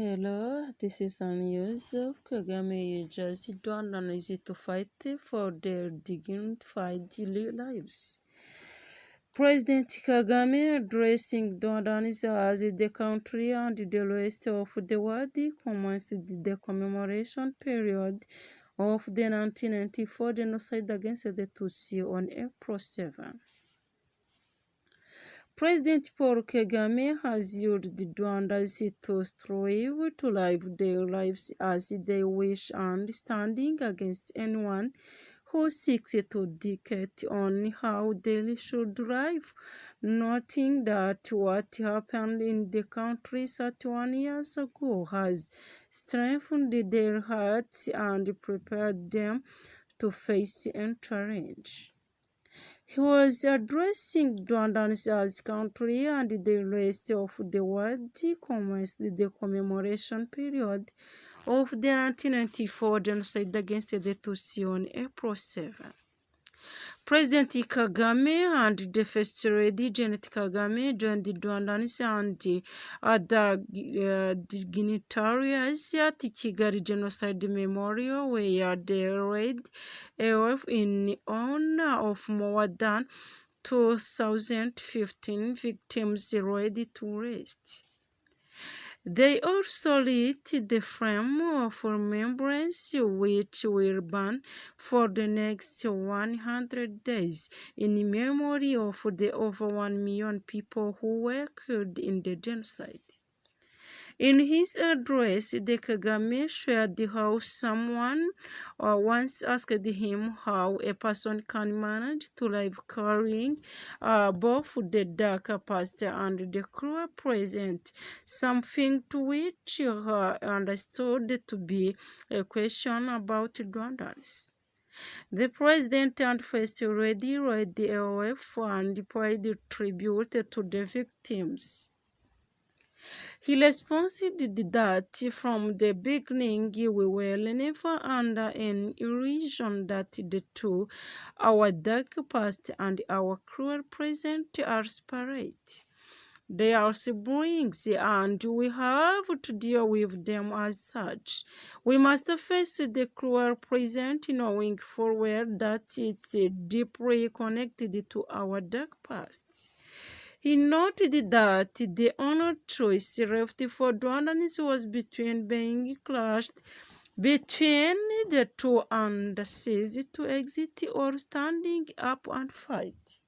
Hello, this is news of Kagame just Rwandans to fight for their dignified lives. President Kagame addressing Rwandans as the country and the rest of the world commenced the commemoration period of the 1994 genocide against the Tutsi on April 7. President Paul Kagame has urged the Rwandans to strive to live their lives as they wish and standing against anyone who seeks to dictate on how they should live, noting that what happened in the country 31 years ago has strengthened their hearts and prepared them to face any challenge. He was addressing Rwandans as country and the rest of the world commenced the commemoration period of the 1994 genocide against the Tutsi on April 7. President Kagame and the First Lady Janet Kagame joined the Rwandans and other dignitaries at Kigali Genocide Memorial, where they laid in honor of more than 2015 victims ready to rest. They also lit the flame of remembrance, which will burn for the next 100 days in memory of the over 1 million people who were killed in the genocide. In his address, the Kagame shared how someone once asked him how a person can manage to live carrying both the dark past and the cruel present, something to which he understood to be a question about Rwandans. The President and First Lady read the LF and paid tribute to the victims. He responded that from the beginning we were never under an illusion that the two, our dark past and our cruel present, are separate. They are siblings and we have to deal with them as such. We must face the cruel present knowing full well that it's deeply connected to our dark past. He noted that the only choice left for Rwandans was between being crushed between the two and cease to exist or standing up and fight.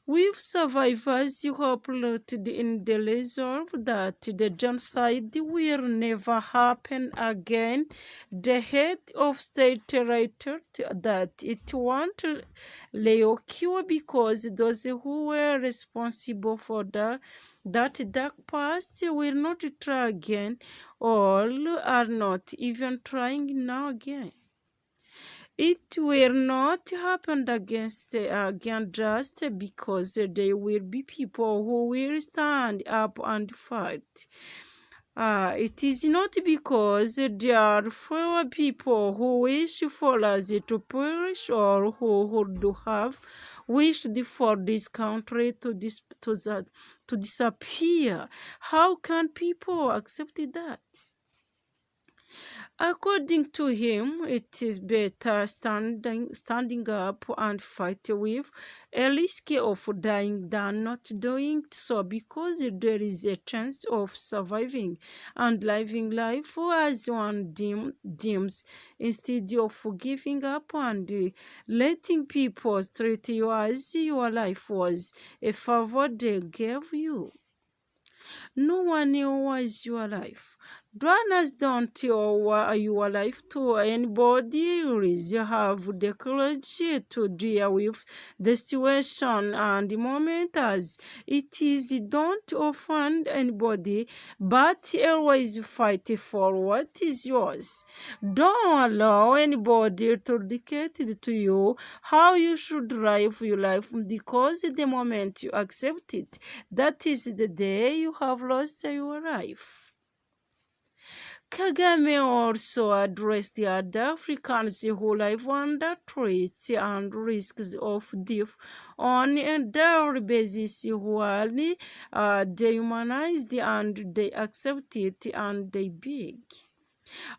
With survivors hope rooted in the resolve that the genocide will never happen again, the head of state reiterated that it won't reoccur because those who were responsible for that dark past will not try again or are not even trying now again. It will not happen again just because there will be people who will stand up and fight. It is not because there are fewer people who wish for us to perish or who would have wished for this country to disappear. How can people accept that? According to him, it is better standing up and fight with a risk of dying than not doing so, because there is a chance of surviving and living life as one deems, instead of giving up and letting people treat you as your life was a favor they gave you. No one owes your life. Runners don't owe your life to anybody. You have the courage to deal with the situation and the moment as it is. Don't offend anybody, but always fight for what is yours. Don't allow anybody to dictate to you how you should live your life, because the moment you accept it, that is the day you have lost your life. Kagame also addressed the other Africans who live under threats and risks of death on a daily basis while dehumanized and they accept it and they beg.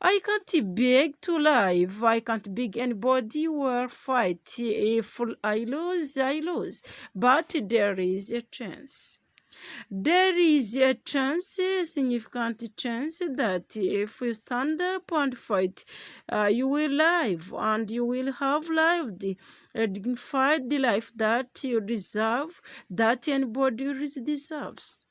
I can't beg to live. I can't beg anybody or fight. If I lose, I lose. But there is a chance. There is a chance, a significant chance that if you stand up and fight, you will live and you will have lived a dignified life that you deserve, that anybody deserves.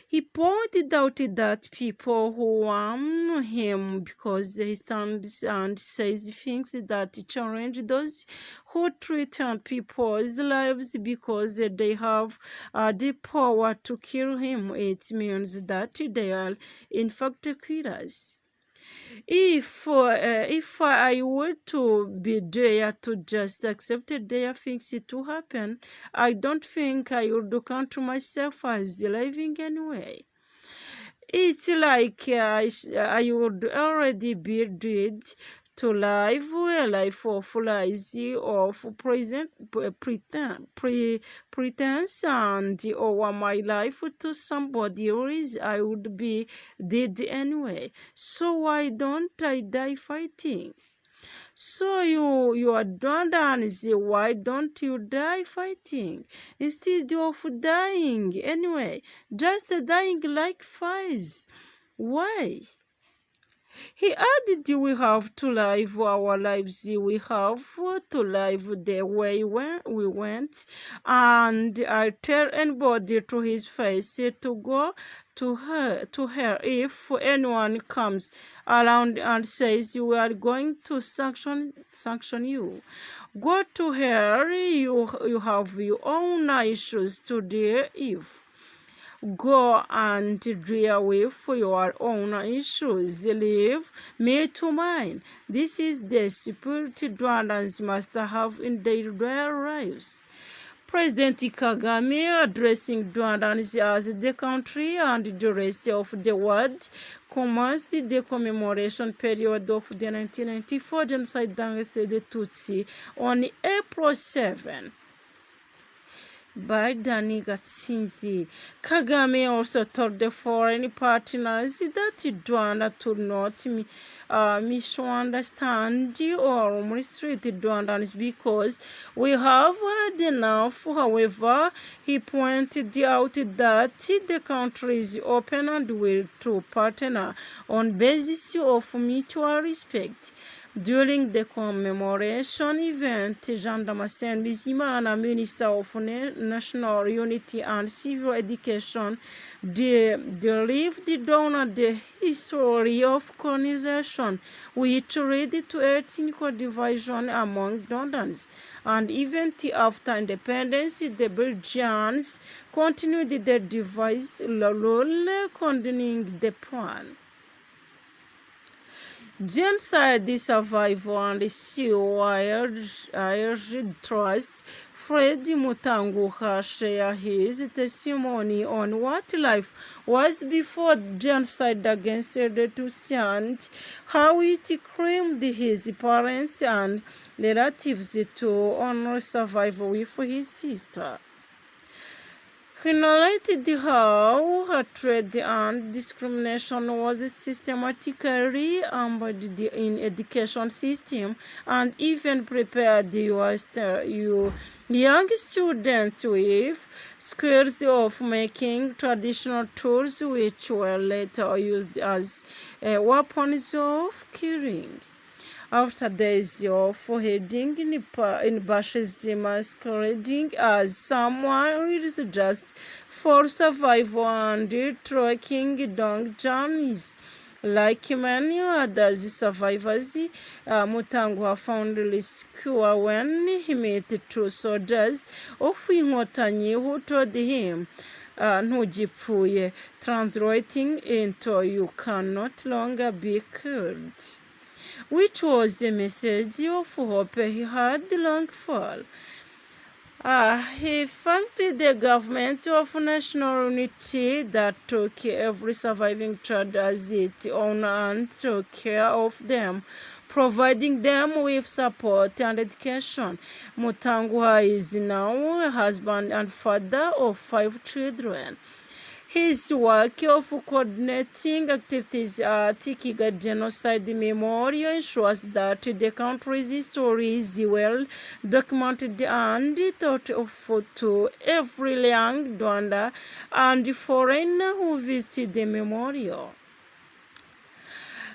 He pointed out that people who harm him because he stands and says things that challenge those who threaten people's lives because they have the power to kill him. It means that they are in fact killers. If I were to be there to just accept their things to happen, I don't think I would count myself as living anyway. It's like I would already be dead to live a life of lies, of pretense, and over my life to somebody else, I would be dead anyway. So why don't I die fighting? So you are Rwandans, why don't you die fighting instead of dying anyway? Just dying like flies. Why? He added, we have to live our lives, we have to live the way we went, and I tell anybody to his face to go to her. If anyone comes around and says we are going to sanction you, go to her. You have your own issues to deal with. Go and deal with your own issues. Leave me to mine. This is the spirit Rwandans must have in their lives. President Kagame, addressing Rwandans as the country and the rest of the world, commenced the commemoration period of the 1994 genocide against the Tutsi on April 7. By Danny Gatsinzi. Kagame also told the foreign partners that Rwanda should not misunderstand or mistreat Rwandans because we have had enough. However, he pointed out that the country is open and will to partner on basis of mutual respect. During the commemoration event, Jean Damascene Bizimana, Minister of National Unity and Civil Education, delved down the history of colonization, which led to ethnic division among Rwandans. And even after independence, the Belgians continued their divisive rule, condemning the plan. Genocide survivor and CEO urged trust. Fred Mutanguha shared his testimony on what life was before genocide against the Tutsi and how it claimed his parents and relatives to honor survival with his sister. He narrated how hatred and discrimination was systematically embedded in education system and even prepared young students with skills of making traditional tools which were later used as weapons of killing. After days of hiding in bushes, masquerading as someone who is just for survival and trekking long journeys. Like many other survivors, Mutanguha found rescue when he met two soldiers of Inkotanyi who told him, ntugipfuye, translating into you can no longer be killed, which was a message of hope he had longed for. He thanked the government of national unity that took every surviving child as its own and took care of them, providing them with support and education. Mutangwa is now a husband and father of 5 children. His work of coordinating activities at Kigali Genocide Memorial ensures that the country's history is well documented and taught of to every young Rwanda and foreigner who visit the memorial.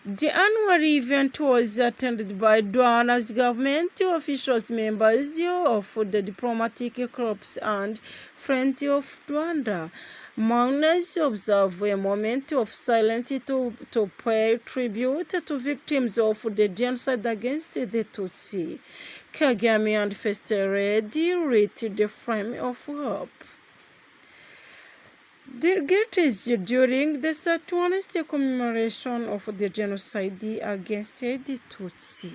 The annual event was attended by Rwanda's government officials, members of the diplomatic corps, and friends of Rwanda. Mourners observe a moment of silence to pay tribute to victims of the genocide against the Tutsi. Kagame and First Lady lit the flame of hope. Delegates during the 31st commemoration of the genocide against the Tutsi.